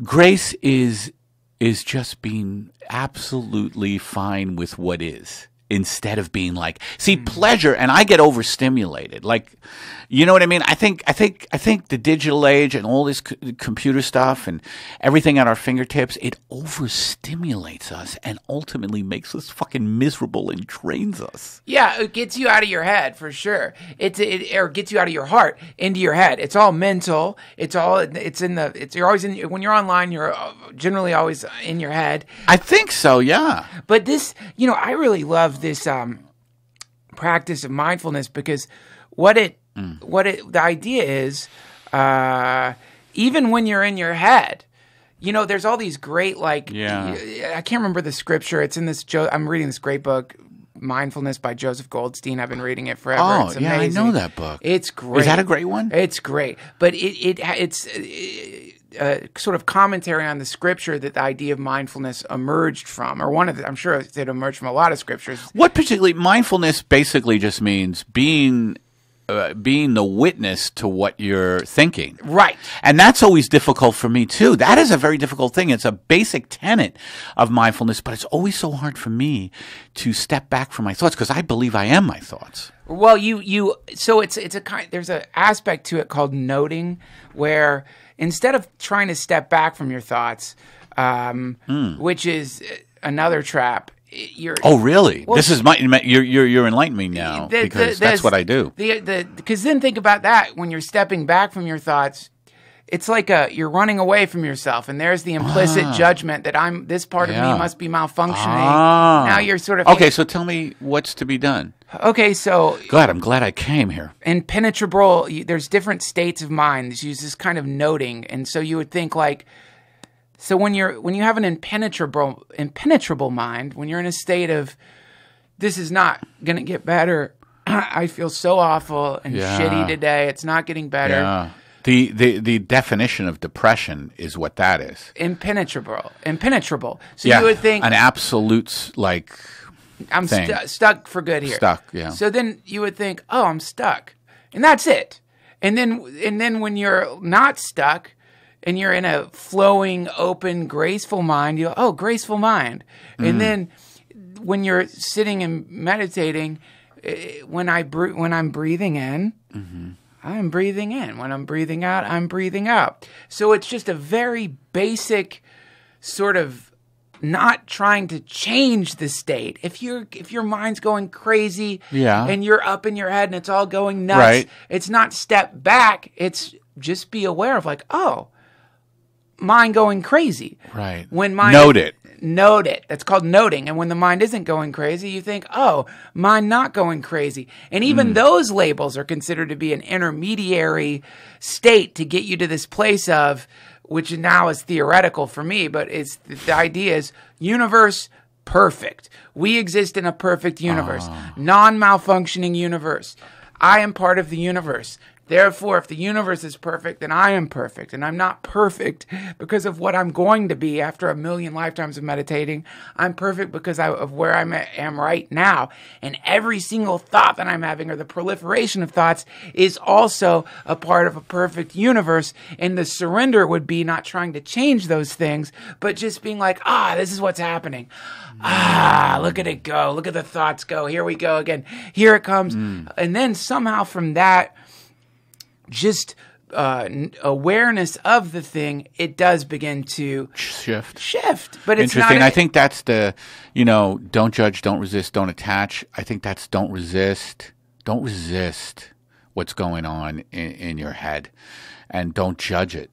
Grace is just being absolutely fine with what is, instead of being like, see, pleasure, and I get overstimulated. Like, you know what I mean? I think the digital age and all this computer stuff and everything at our fingertips, it overstimulates us and ultimately makes us fucking miserable and drains us. Yeah, it gets you out of your head for sure. Or gets you out of your heart into your head. It's all mental. You're always in, when you're online, you're generally always in your head. I think so, yeah. But this, I really love this practice of mindfulness, because the idea is, even when you're in your head, there's all these great, like, I can't remember the scripture. It's in this, I'm reading this great book, Mindfulness by Joseph Goldstein. I've been reading it forever. Oh, it's amazing. I know that book. It's great. Is that a great one? It's great. But it's sort of commentary on the scripture that the idea of mindfulness emerged from, or I'm sure it emerged from a lot of scriptures. What particularly, mindfulness basically just means being the witness to what you're thinking. Right. And that's always difficult for me too. That is a very difficult thing. It's a basic tenet of mindfulness, but it's always so hard for me to step back from my thoughts, because I believe I am my thoughts. Well, so it's a kind, there's an aspect to it called noting, where instead of trying to step back from your thoughts, which is another trap, oh, really? Well, this is you're enlightening me now, because that's what I do. Because then think about that. When you're stepping back from your thoughts, it's like you're running away from yourself, and there's the implicit judgment that this part of me must be malfunctioning. Now you're sort of okay. So tell me what's to be done. Okay, so I'm glad I came here. Impenetrable. There's different states of mind. There's this kind of noting, and so you would think like. So when you have an impenetrable mind, when you're in a state of, this is not going to get better, I feel so awful and shitty today, it's not getting better. Yeah. The definition of depression is what that is. Impenetrable. So you would think, an absolute, like, I'm stuck for good here. Stuck, yeah. So then you would think, oh, I'm stuck, and that's it. And then when you're not stuck, and you're in a flowing, open, graceful mind, you go, oh, graceful mind. And then when you're sitting and meditating, when I'm breathing in, I'm breathing in. When I'm breathing out, I'm breathing out. So it's just a very basic sort of not trying to change the state. If your mind's going crazy and you're up in your head and it's all going nuts, it's not step back. It's just be aware of like, oh, mind going crazy. Right. When mind note it. That's called noting. And when the mind isn't going crazy, you think, oh, mind not going crazy. And even those labels are considered to be an intermediary state to get you to this place of, which now is theoretical for me, but the idea is universe perfect. We exist in a perfect universe, non-malfunctioning universe. I am part of the universe. Therefore, if the universe is perfect, then I am perfect. And I'm not perfect because of what I'm going to be after a million lifetimes of meditating. I'm perfect because of where I am right now. And every single thought that I'm having, or the proliferation of thoughts, is also a part of a perfect universe. And the surrender would be not trying to change those things, but just being like, this is what's happening. Look at it go. Look at the thoughts go. Here we go again. Here it comes. And then somehow from that, just awareness of the thing, it does begin to shift. But it's interesting. Not I think that's the, don't judge, don't resist, don't attach. I think that's don't resist what's going on in your head, and don't judge it.